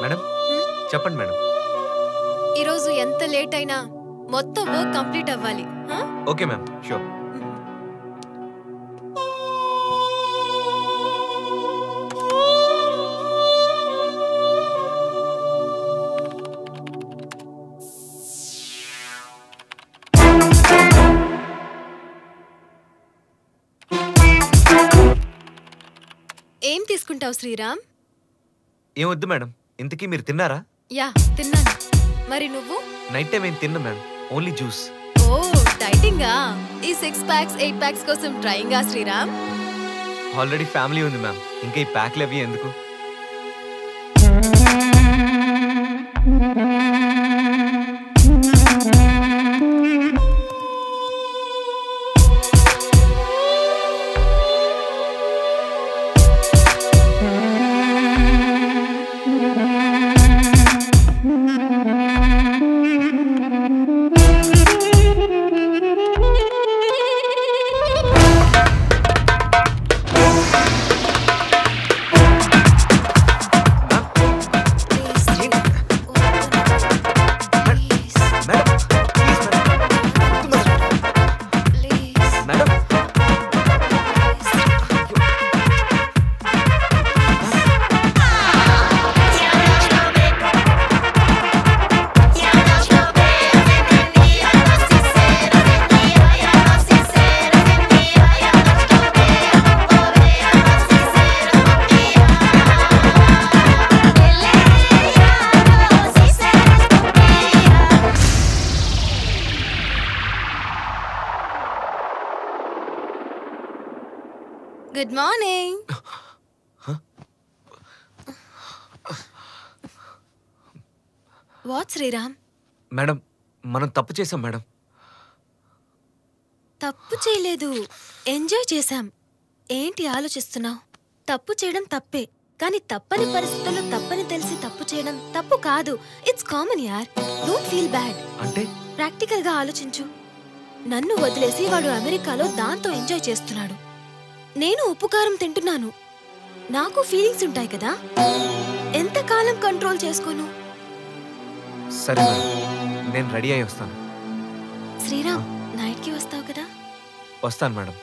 Madam చెప్పండి madam. ఈరోజు ఎంత లేట్ అయినా మొత్తం వర్క్ కంప్లీట్ అవ్వాలి. Okay ma'am, sure. ఏం తీసుకుంటావు శ్రీరామ్? ఏం వద్దు మేడం. ఇంతకీ మీరు తిన్నారా? యా తిన్నాను. మరి నువ్వు? నైట్ టైం ఏం తిన్నా మేడం, ఓన్లీ జ్యూస్. ఓ డైటింగా? ఈ 6 ప్యాక్స్ 8 ప్యాక్స్ కోసం ట్రైయింగా శ్రీరామ్? ఆల్రెడీ ఫ్యామిలీ ఉంది మ్యామ్, ఇంకా ఈ ప్యాక్లు అవి ఎందుకు? Good morning. What Sriram? Madam మనం తప్పు చేసాం మేడం. తప్పు చేయలేదు, ఎంజాయ్ చేశాం. ఏంటి ఆలోచిస్తున్నావు? తప్పు చేయడం తప్పే, కానీ తప్పని పరిస్థితుల్లో తప్పని తెలిసి తప్పు చేయడం తప్పు కాదు. ఇట్స్ కామన్ యార్, డోంట్ ఫీల్ బ్యాడ్. అంటే ప్రాక్టికల్ గా ఆలోచించు. నన్ను వదిలేసి వాడు అమెరికాలో దాంతో ఎంజాయ్ చేస్తున్నాడు. నేను ఉప్పుకారం తింటున్నాను. నాకు ఫీలింగ్స్ ఉంటాయి కదా, ఎంతకాలం కంట్రోల్ చేసుకోను? సరే మేడం, నేను రెడీ అయ్యి వస్తాను. శ్రీరామ్, నైట్ కి వస్తావు కదా? వస్తాను మేడం.